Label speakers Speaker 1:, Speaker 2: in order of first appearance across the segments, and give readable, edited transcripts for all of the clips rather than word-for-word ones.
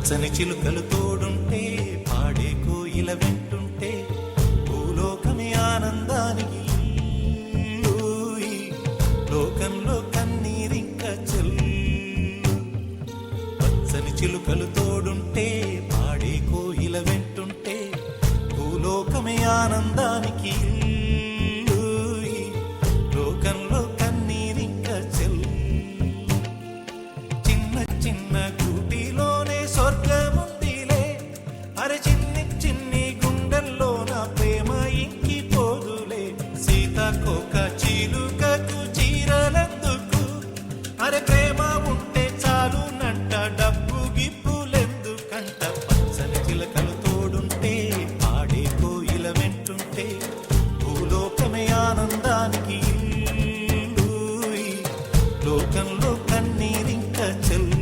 Speaker 1: పచ్చని చిలుకలు తోడుంటే పాడే కోయిల వెంటుంటే భూలోకమే ఆనందానికి లోకంలో కన్నీరింక చెల్లు పచ్చని చిలుకలు తోడుంటే పాడే కోయిల వెంటుంటే భూలోకమే ఆనందానికి లోకంలో కన్నీరింక చెల్లు చిన్న చిన్న కూటిలోనే స్వర్గముందిలే అరే చిన్ని చిన్ని గుండెల్లో నా ప్రేమ ఇంకిపోదులే సీతాకోక చిలుకకు చీరలందుకు అరే ప్రేమ ఉంటే చాలు నంట డబ్బు గిప్పులెందుకంట పచ్చని చిలకలు తోడుంటే పాడే కోయిల వెంటుంటే భూలోకమే ఆనందానికి లోకంలో కన్నీరింక చెల్లు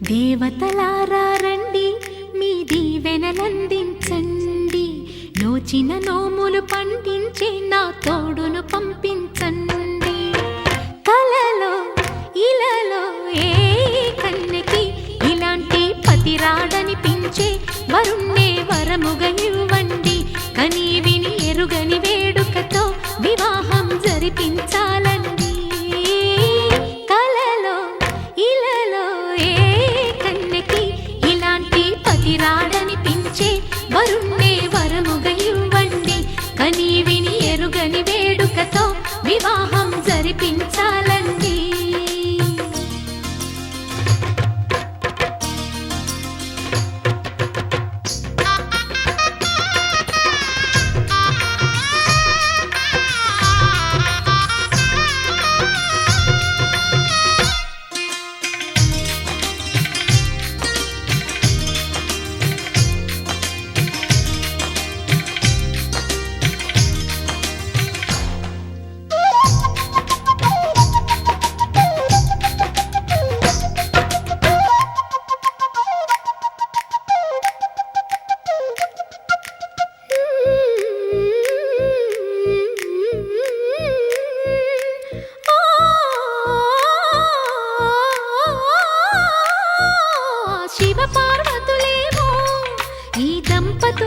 Speaker 2: దేవతలారా రండి మీ దీవెనలందించండి నోచిన నోములు పండించే నా తోడును పంపించండి కలలో ఇలలో ఏ కన్నెకి ఇలాంటి పతిరాడనిపించే వరుణ్ణే వరముగా ఇవ్వండి కని విని ఎరుగని వేడుకతో వివాహం జరిపించాలండి కలలో ఇలలో ఏ కన్నెకి ఇలాంటి పతిరాడనిపించే వరుణ్ణే వరముగా ఇవ్వండి కని విని ఎరుగని వేడుకతో వివాహం జరిపించాలండి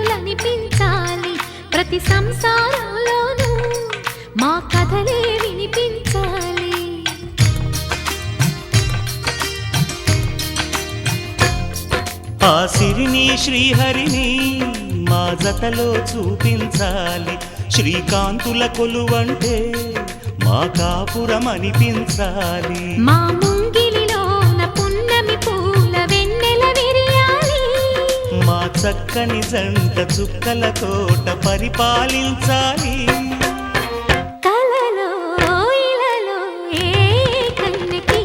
Speaker 2: దంపతులనిపించాలి ప్రతి సంసారంలోనూ మా కథలే వినిపించాలి
Speaker 1: ఆ సిరిని శ్రీహరిని మా జతలో చూపించాలి శ్రీకాంతుల కొలువంటే మా కాపురం అనిపించాలి
Speaker 2: మా ముంగిలిలోన పున్నమి పూల వెన్నెల విరియాలి
Speaker 1: మా చక్కని జంట చుక్కల తోట పరిపాలించాలి
Speaker 2: కలలో ఇలలో ఏ కన్నెకి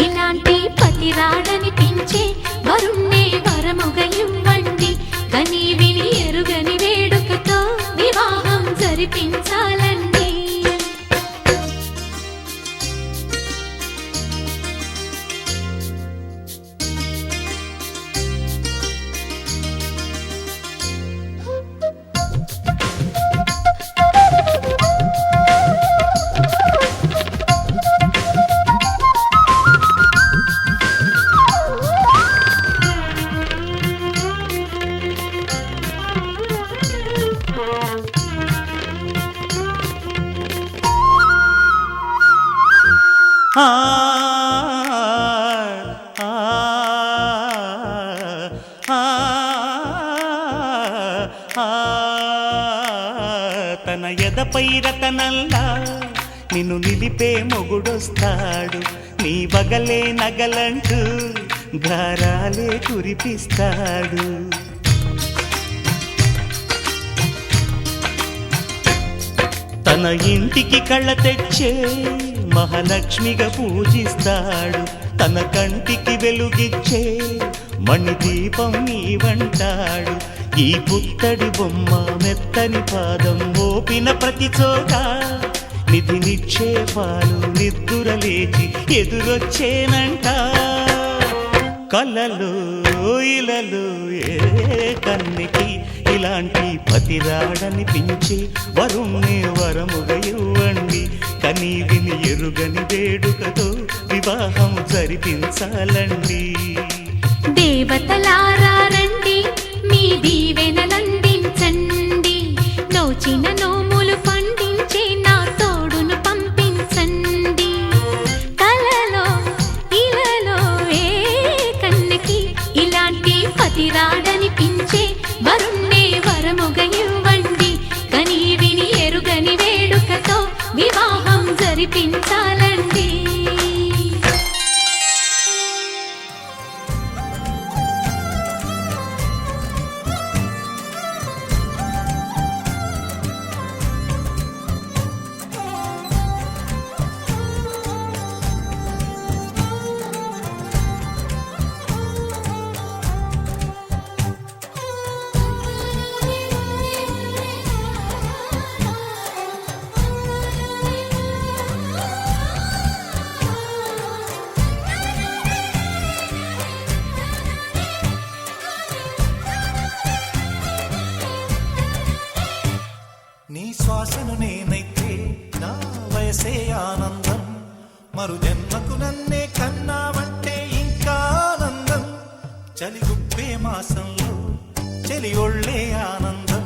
Speaker 2: ఇలాంటి పతిరాడనిపించే వరుణ్ణే వరముగా ఇవ్వండి కని విని ఎరుగని వేడుకతో వివాహం జరిపించాలండి
Speaker 1: ఆ, ఆ, ఆ, ఆ, తన ఎదపై రతనల్లా నిన్ను నిలిపే మొగుడొస్తాడు, నీ బగలే నగలంటూ గారాలే కురిపిస్తాడు. తన ఇంటికి కళ్ళ తెచ్చే మహాలక్ష్మిగా పూజిస్తాడు, తన కంటికి వెలుగిచ్చే మణిదీపం నీవంటాడు. ఈ పుత్తడి బొమ్మ మెత్తని పాదం మోపిన ప్రతి చోట నిధి నిక్షేపాలు నిద్దురలేచి ఎదురొచ్చేనంట. కలలో ఇలలో ఏ కన్నికి ఇలాంటి పతిరాడనిపించే వరుణ్ణి వరముగా ఇవ్వండి, కనీ విని ఎరుగని వేడుకతో వివాహం జరిపించాలండి.
Speaker 2: దేవతలారా రండి, మీ దీవెనలందించండి, నోచిన నోములు పండించే నా తోడును పంపించండి. కలలో ఇలలో ఏ కన్యకి ఇలాంటి పతిరాడనిపించే వరుణ్ణే వరముగా ఇవ్వండి, కనీ విని ఎరుగని వేడుకతో వివాహం జరిపించాలండి.
Speaker 3: నీ శ్వాసను నేనైతే నా వయసే ఆనందం, మరు జన్మకు నన్నే కన్నావంటే ఇంకా ఆనందం. చలి గుప్పే మాసంలో చలి ఒళ్ళే ఆనందం,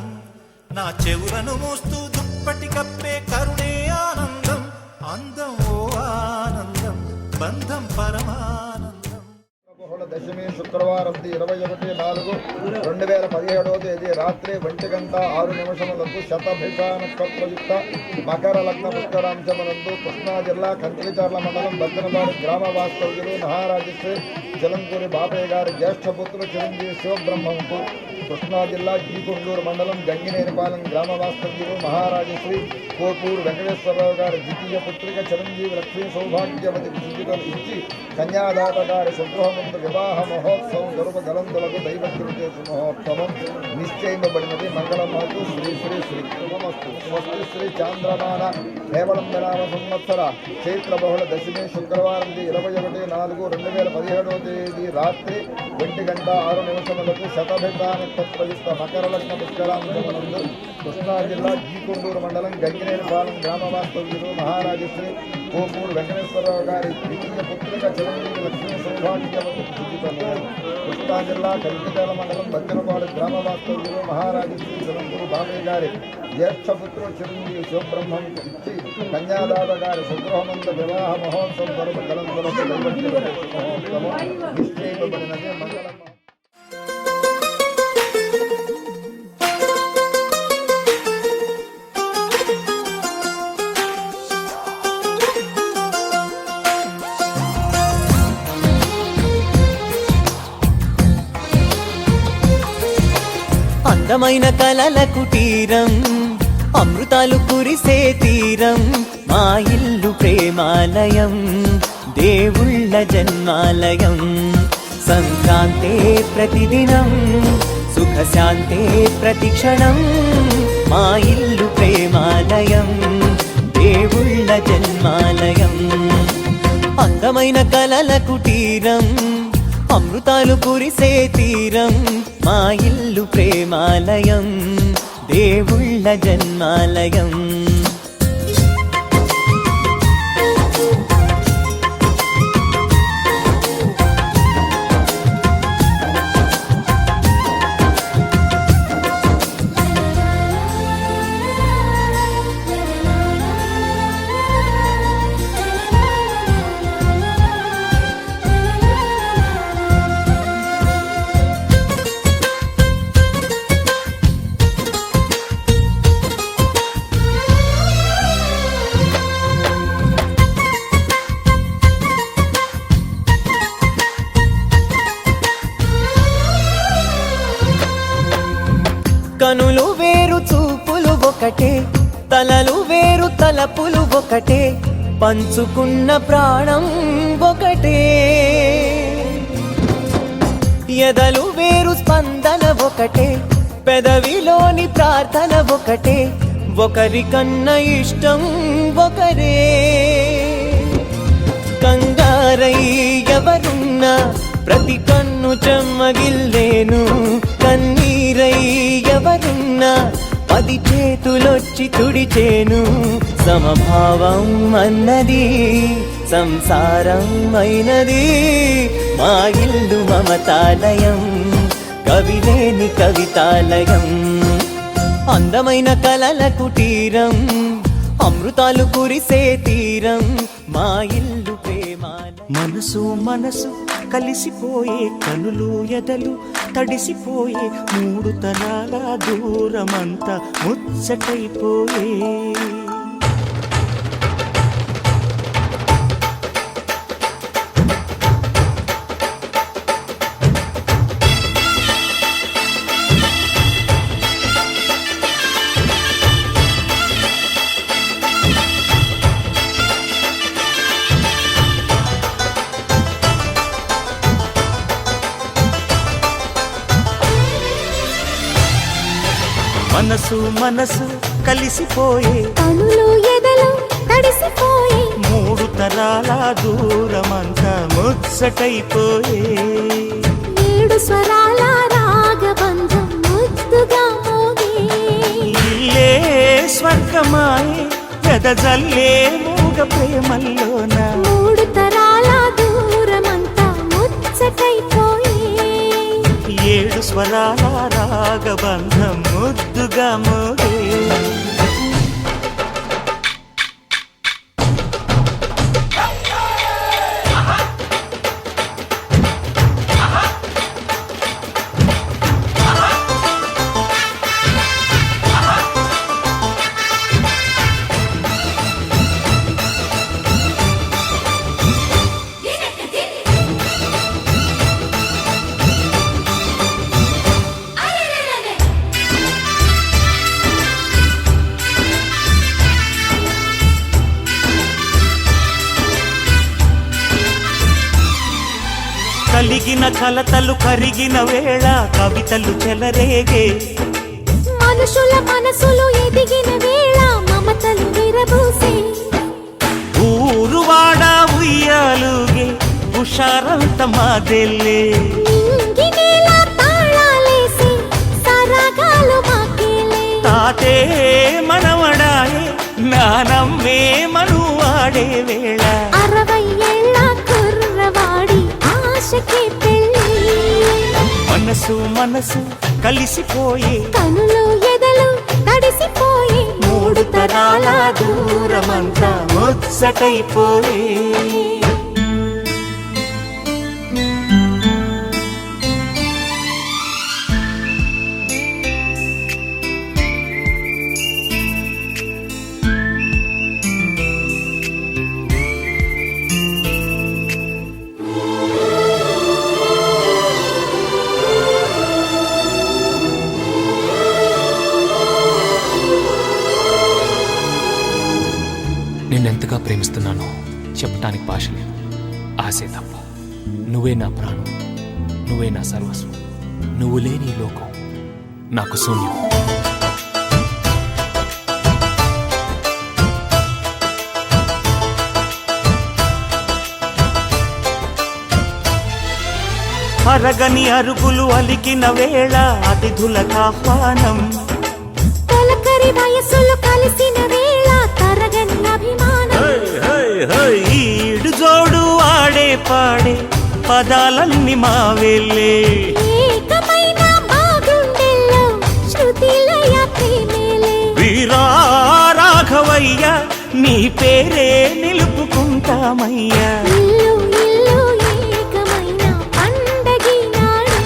Speaker 3: నా చెవులను మోస్తూ దుప్పటి కప్పే కరుణే ఆనందం. అందం ఓ ఆనందం, బంధం పరమానందం.
Speaker 4: బహుళ దశమి శుక్రవారం 21/4/2017 తేదీ రాత్రి 1:06 శతభిషానక్షత్రయుక్త మకర లగ్న పుష్కరాంశమునందు కృష్ణా జిల్లా కంచిలిచర్ల మండలం బద్దనపాడు గ్రామ వాస్తవ్యులు మహారాజశ్రీ జలంకూరి బాపయ్య గారి జ్యేష్ఠపుత్రులు చిరంజీవి శివబ్రహ్మంకు, కృష్ణా జిల్లా జీకొండూరు మండలం గంగినేనిపాలెం గ్రామ వాస్తవ్యులు మహారాజశ్రీ కోపూరు వెంకటేశ్వరరావు గారి ద్వితీయ పుత్రిక చిరంజీవి లక్ష్మీ సౌభాగ్యవతికి శుద్ధికలు ఇచ్చి కన్యాదాత గారి సుగృహమందు వివాహ మహోత్సవం జరుపగలందులకు దైవజ్ఞులు చేసు మహోత్సవం నిశ్చయింపబడినది. మంగళమాకు శ్రీ శ్రీ శ్రీ శుభమస్తు. స్వస్తి శ్రీ చాంద్రమాన హేమళంబనామ సంవత్సర చైత్ర బహుళ దశమి శుక్రవారం 21/4/2017 తేదీ రాత్రి 1:06 శతభిషానక్షత్రయుక్త మకర లగ్న పుష్కరాంశమునందు కృష్ణా జిల్లా జీకొండూరు మండలం గంగినేనిపాలెం గ్రామ వాస్తవ్యులు మహారాజశ్రీ కోపూరు వెంకటేశ్వరరావు గారి ద్వితీయ పుత్రిక చిరంజీవి లక్ష్మీ సౌభాగ్యవతి శుద్ధికలు, కృష్ణా జిల్లా కంచిలిచర్ల మండలం బద్దనపాడు గ్రామ వాస్తవ్యులు మహారాజశ్రీ జలంకూరి బాబయ్య గారి జ్యేష్ఠపుత్రుడు చిరంజీవి శివబ్రహ్మం ఇచ్చి కన్యాదాత గారి సుగృహమంద వివాహ మహోత్సవం జరుపగలందులకు దైవజ్ఞుల మహోత్సవం నిశ్చయింపబడినది. మంగళం.
Speaker 5: అందమైన కలల కుటీరం, అమృతాలు కురిసే తీరం, మా ఇల్లు ప్రేమాలయం, దేవుళ్ళ జన్మాలయం. సంక్రాంతే ప్రతిదినం, సుఖశాంతే ప్రతిక్షణం, మా ఇల్లు ప్రేమాలయం, దేవుళ్ళ జన్మాలయం. అందమైన కలల కుటీరం, అమృతాలు కురిసే తీరం, మా ఇల్లు ప్రేమాలయం, దేవుళ్ళ జన్మాలయం. కనులు వేరు చూపులు ఒకటే, తలలు వేరు తలపులు ఒకటే, పంచుకున్న ప్రాణం ఒకటే. ఎదలు వేరు స్పందన ఒకటే, పెదవిలోని ప్రార్థన ఒకటే, ఒకరికన్నా ఇష్టం ఒకరే. కంగారై ఎవరున్నా ప్రతి కన్ను చెమ్మగిల్లేను, కన్నీరై ఎవరున్నా 10 చేతులొచ్చి తుడిచేను. సమభావం అన్నది సంసారం అయినది, మా ఇల్లు మమతాలయం, కవిలేని కవితాలయం. అందమైన కలల కుటీరం, అమృతాలు కురిసే తీరం, మా ఇల్లు ప్రేమాలయం.
Speaker 1: మనసు మనసు కలిసిపోయే, కనులు ఎదలు తడిసిపోయే, 3 తరాల దూరమంతా ముచ్చటైపోయే. మనసు మనసు కలిసిపోయే,
Speaker 2: కనులు ఎదలు తడిసిపోయే,
Speaker 1: 3 తరాల దూరమంతా ముచ్చటైపోయే.
Speaker 2: 7 స్వరాల రాగబంధం ముద్దుగా మోగే.
Speaker 1: ఇల్లే స్వర్గమాయే, వెదజల్లే మూగ ప్రేమల్లోన,
Speaker 2: 3 తరాల దూరమంతా ముచ్చటైపోయే.
Speaker 1: 7 స్వరాల రాగబంధం ముద్దుగా మోగే. కలిగిన కలతలు కరిగిన వేళ, కవితలు చెలరేగే.
Speaker 2: మనుషుల మనసులు ఎదిగిన వేళ, మమతలు విరబూసే.
Speaker 1: ఊరువాడ ఉయ్యాలుగే, హుషారంత మాదెల్లే.
Speaker 2: నింగి నేల తాళాలేసి, సరాగాలు మాకేలే.
Speaker 1: తాతే మనవడాయే, నానమ్మే మనువాడే వేళ,
Speaker 2: 60 ఏళ్ళ కుర్రవాడి ఆశకి పెళ్ళి.
Speaker 1: మనసు మనసు కలిసిపోయే,
Speaker 2: కనులు ఎదలు తడిసిపోయే,
Speaker 1: 3 తరాల దూరమంతా ముచ్చటైపోయే.
Speaker 6: నిన్నెంతగా ప్రేమిస్తున్నానో చెప్పటానికి భాష లేదు, ఆశే తప్ప. నువ్వే నా ప్రాణం, నువ్వే నా సర్వస్వం, నువ్వు లేని ఈ లోకం నాకు శూన్యం.
Speaker 1: అరగని అరుగులు అలికిన వేళ, అతిథులకు ఆహ్వానం.
Speaker 2: తొలకరి వయసులు కలిసిన వేళ, తరగని అభిమానం.
Speaker 1: ఈడు జోడు ఆడే పాడే పదాలన్నీ మావేలే.
Speaker 2: ఏకమైన మా గుండెల్లో శృతిలయ ప్రేమేలే.
Speaker 1: వీరా రాఘవయ్య, నీ పేరే నిలుపుకుంటామయ్యా.
Speaker 2: ఇల్లు ఇల్లు ఏకమైన పండగి నాడే.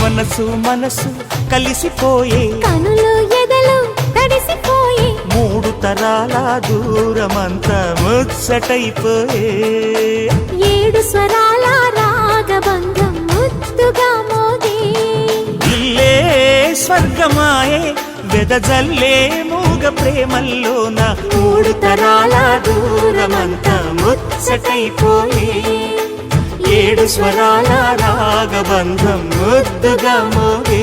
Speaker 1: మనసు మనసు కలిసిపోయే,
Speaker 2: కనులు ఎదలు తడిసిపోయే,
Speaker 1: 3 తరాల దూరమంతా ముచ్చటైపోయే.
Speaker 2: 7 స్వరాల రాగబంధం ముద్దుగా మోగే.
Speaker 1: ఇల్లే స్వర్గమాయే వెదజల్లే మూగ ప్రేమల్లోన మూడు తరాల దూరమంతా ముచ్చటైపోయే ఏడు స్వరాల రాగబంధం ముద్దుగా మోగే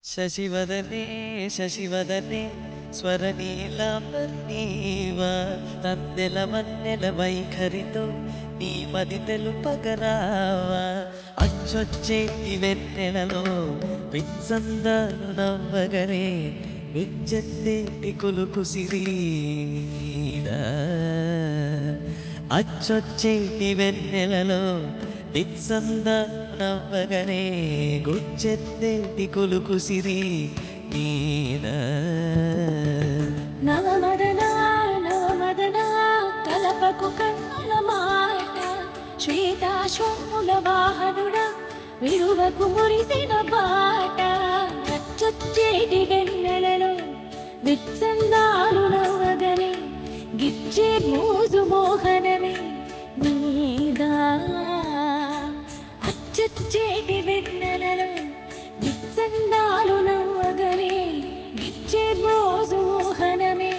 Speaker 5: శశివదనే శశివదనే స్వరనీలాంబరీవ తందెల మన్నెల వైఖరితో నీ మది తెలుపగరావా అచ్చొచ్చేటి వెన్నెలలో విత్సందాలు నవ్వగనే విచ్చెత్తేటి కులుకు సిరీడా అచ్చొచ్చేటి వెన్నెలలో విత్సందాలు నవ్వగనే గుచ్చెత్తేటి కులుకు సిరి నీడా
Speaker 2: నవమదనా నవమదనా కలపకు కన్నుల మాట శ్వేతాశ్వముల వాహనుడ విరువకు మురిసిన బాట నచ్చొచ్చేటి వెన్నెలలో విత్సందాలు నవ్వగనే గిచ్చే మోజు మోహనమే నీదా అచ్చొచ్చేటి వెన్నెలలో విత్సందాలు నవ్వగనే గిచ్చే మోజు మోహనమే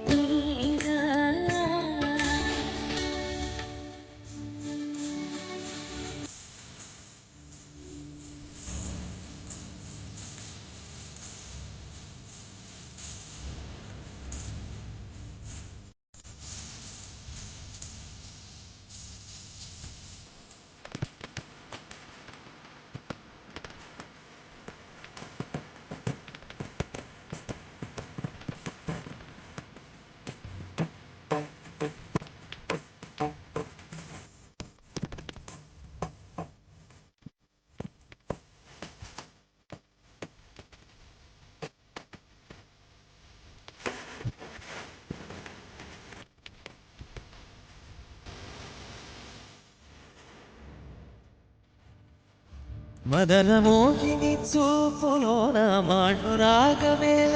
Speaker 2: నీదా
Speaker 5: మదన మోహిని చూపులోన మాటు రాగమేళ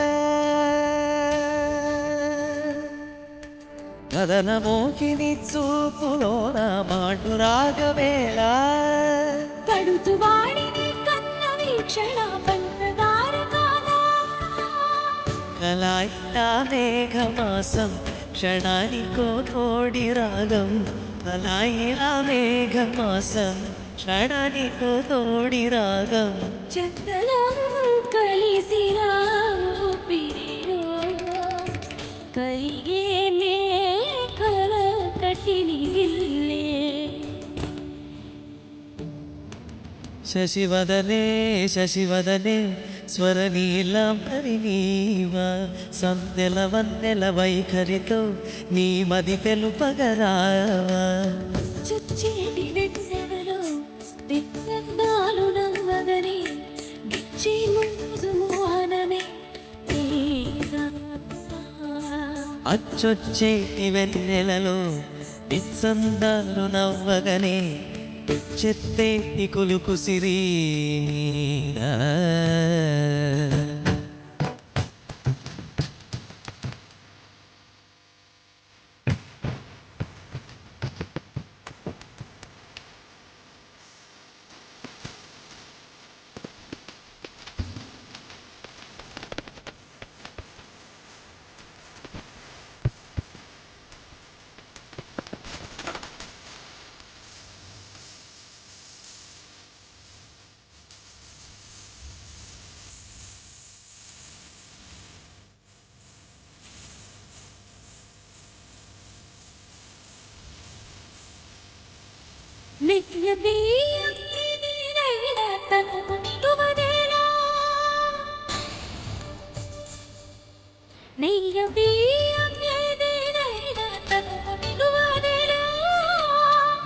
Speaker 5: మదన మోహిని చూపులోన మాటు రాగమేళ
Speaker 2: పడుతు వాడిని కన్న వీక్షణ పంచదార కాదా
Speaker 5: కలాయినా మేఘమాసం క్షణానికో తోడి రాగం కలాయినా మేఘమాసం క్షణానికో తోడి రాగం
Speaker 2: చందనం కలిసిన ఊపిరిలో కరిగే మేఘల కటిని గిల్లే
Speaker 5: శశివదనే శశివదనే స్వరనీలాంబరీవ సందెల వన్నెల వైఖరితో నీ మది తెలుపగరావా
Speaker 2: చచ్చేటి వెన్నెలలో విత్సందాలు నవ్వగనే గిచ్చి మోజు మోహనమే నీదా
Speaker 5: అచ్చొచ్చేటి వెన్నెలలో విత్సందాలు నవ్వగనే చెత్తేటి కులుకు సిరీడా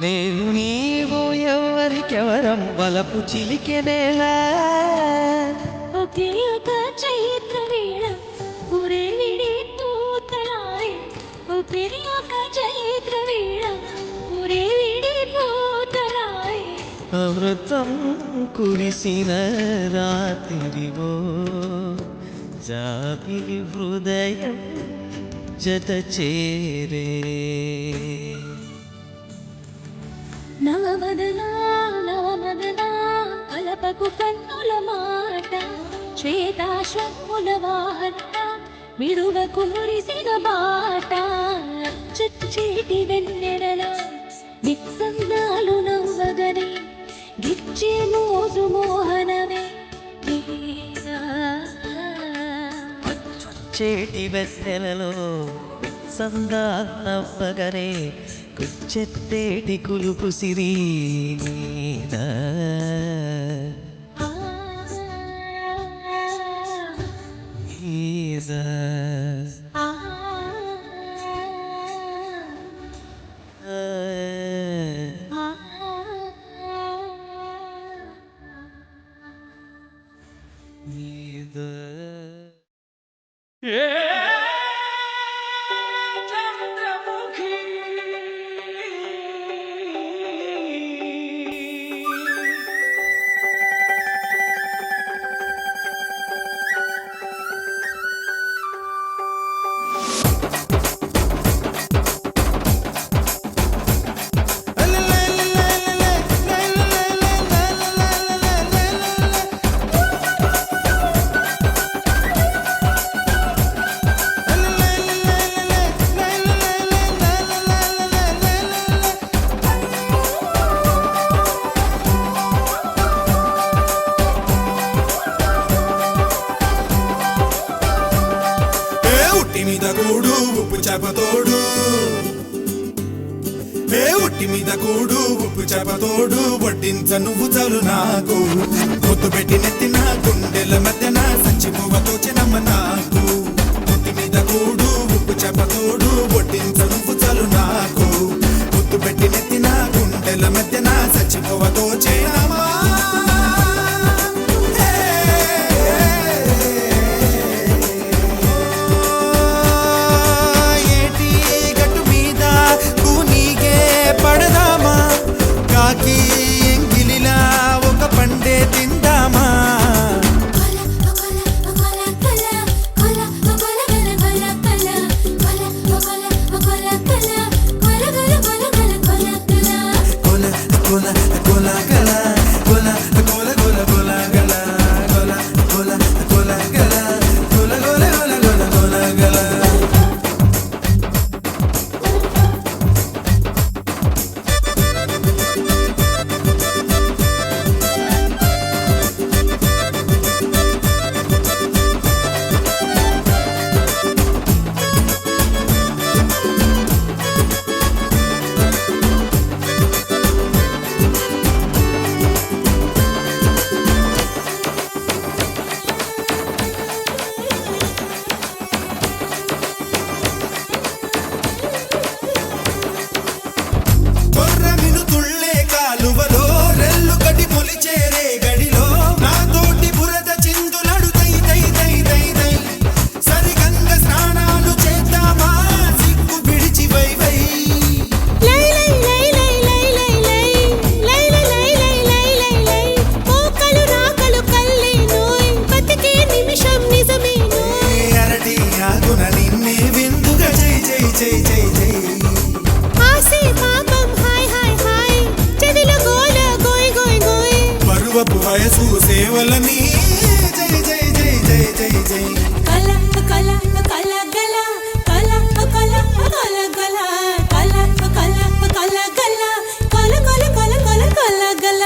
Speaker 5: నేను నీ ఎవరం వలపు చిలికెనేలా
Speaker 2: ఒకే ఒక చైత్ర వేళ ఊరే విడి పూతలాడే ఒకే ఒక చైత్ర వేళ ఊరే విడి పూతలాడే
Speaker 5: అమృతం కురిసిన రాత్రివో జాబిలి హృదయం జత చేరే
Speaker 2: నవమదనా నవమదనా కలపకు కన్నుల మాట శ్వేతాశ్వముల వాహన విడువకు మురిసిన బాట చుచ్చేటి వెన్నెలలో నిస్సందాలు నవ్వగనే గిచ్చే మోజు మోహనమే
Speaker 5: చేటి వెన్నెలలో సందానవ్వగనే కుచ్చెత్తేటి కులుపు సిరి నీదా ఈదా ఈదా
Speaker 3: ఉట్టి మీద కూడు ఉప్పు చేపతోడు ఉట్టి మీద కూడు ఉప్పు చేపతోడు వడ్డించ నువ్వు చాలు నాకు పొద్దు పెట్టి నెత్తిన గుండెల మధ్యన సంచిపోవతో చిన్నమ్మ నాకు ఉట్టి మీద కూడు ఉప్పు చేపతోడు వడ్డించ నువ్వు చాలు నాకు పొద్దు పెట్టి నెత్తిన గుండెల మధ్యన సంచిపోవతో చిన్నమ్మ ఎంగిలిలా ఒక పండే తిందామా వయసు సేవలని జై జై జై జై జై జై
Speaker 2: కల కల కల గల కల కల కల గల కల కల కల గల కల కల కల కల కల గల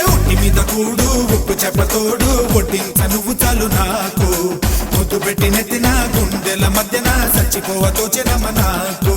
Speaker 3: ఉట్టి మీద కూడు ఉప్పు చెప్పతోడు వడ్డించ నువ్వు చాలు నాకు ముద్దు పెట్టి నెత్తిన గుండెల మధ్యన చచ్చిపోవతో చిన్నమ్మ నాకు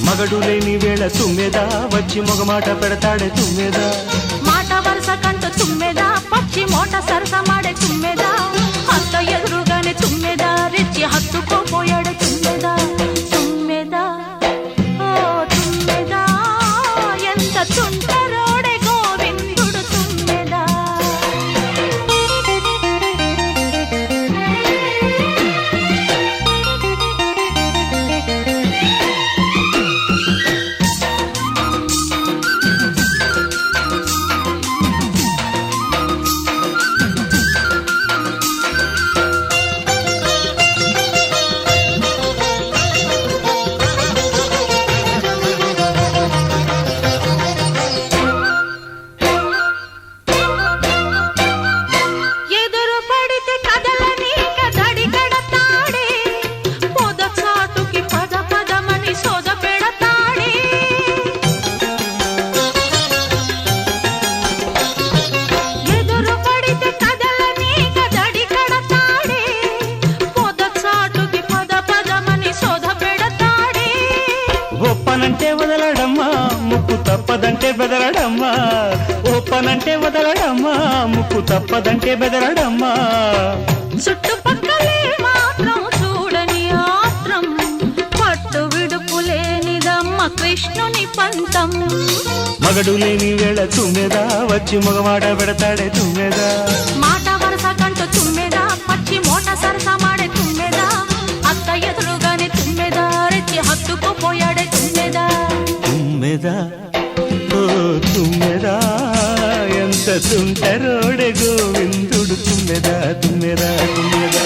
Speaker 1: మగడు లేని వేళ తుమ్మెదా వచ్చి మొగమాట పెడతాడే తుమ్మెదా
Speaker 2: మాట వరుస కంట తుమ్మెదా పచ్చి మోట సరస మాడే తుమ్మెదా హత్త ఎదురుగానే తుమ్మెదా రెచ్చి హత్తుకోపోయాడు తుమ్మెదా తుమ్మెదా ఓ తుమ్మెదా ఎంత తుంటరోడే గోవిందుడు తుమ్మెదా
Speaker 1: ఒప్పనంటే వదలడమ్మా ముక్కు తప్పదంటే బెదరడమ్మా ఒప్పనంటే వదలడమ్మా ముక్కు తప్పదంటే బెదరడమ్మా
Speaker 2: చుట్టుపక్కలే మాత్రం చూడని ఆత్రం పట్టు విడుపు లేనిదమ్మ కృష్ణుని పంతం
Speaker 1: మగడు లేని వేళ తుమ్మెదా వచ్చి మగమాట పెడతాడే తుమ్మెదా
Speaker 2: మాట వరస కంటూ తుమ్మెదా పచ్చి మోట సరస మాడే తుమ్మెదా అత్త ఎదురుగానే తుమ్మెదా రెచ్చి హత్తుకుపోయాడే తుమ్మెదా
Speaker 1: తుమ్మెదా ఓ తుమ్మెదా ఎంత తుంటరోడే గోవిందుడు తుమ్మెదా తుమ్మెదా తుమ్మెదా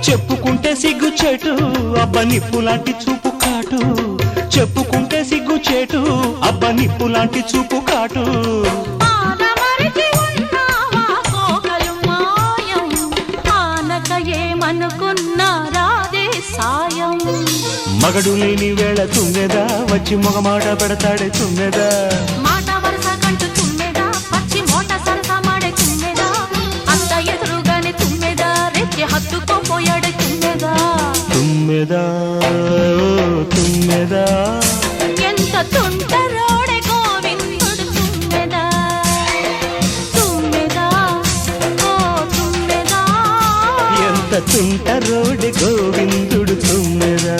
Speaker 1: చెప్పుకుంటే సిగ్గు చెటు అబ్బ నిప్పు లాంటి చూపు కాటు చెప్పుకుంటే సిగ్గు చెటు అబ్బ నిప్పు లాంటి చూపు కాటు మగడు లేని వేళ తుమ్మెదా వచ్చి మొగమాట పెడతాడే తుమ్మెదా
Speaker 2: మాట వరస కంటూ తుమ్మెదా పచ్చి మోట సరస మాడే తుమ్మెదా అంత ఎదురుగానే తుమ్మెదా రెచ్చి హత్తుకోపోయాడే తుమ్మెదా
Speaker 1: తుమ్మెదా ఓ తుమ్మెదా
Speaker 2: ఎంత తుంటరోడే గోవిందుడు తుమ్మెదా తుమ్మెదా ఓ తుమ్మెదా
Speaker 1: ఎంత తుంటరోడే గోవిందుడు తుమ్మెదా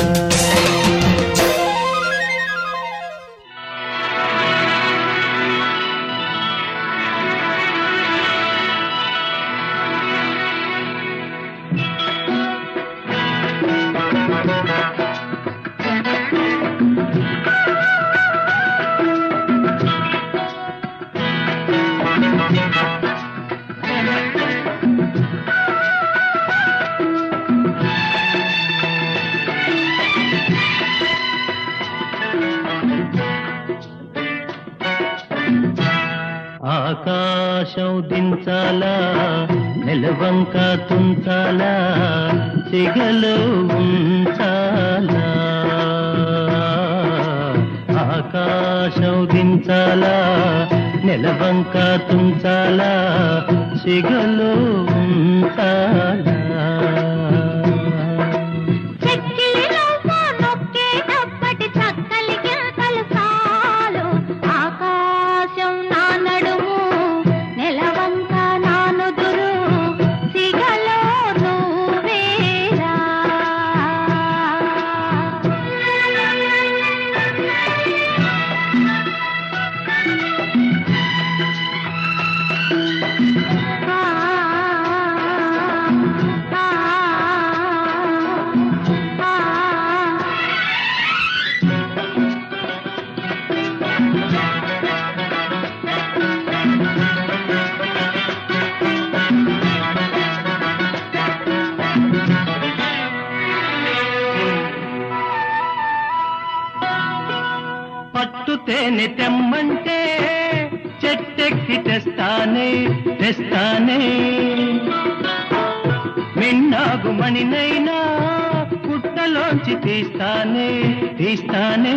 Speaker 7: దించాలా నెలవంక తుంచాలా సిగలో ఉంచాలా ఆకాశం దించాలా నెలవంక తుంచాలా సిగలో ఉంచాలా
Speaker 2: ఆకాశం నా నడుము నెలవంక నా నుదురు సిగలో నువ్వేరా
Speaker 7: పట్టు తేనె తెమ్మంటే చెట్టెక్కి తెస్తానే తెస్తానే మిన్నాగు మణినైనా పుట్టలోంచి తీస్తానే తీస్తానే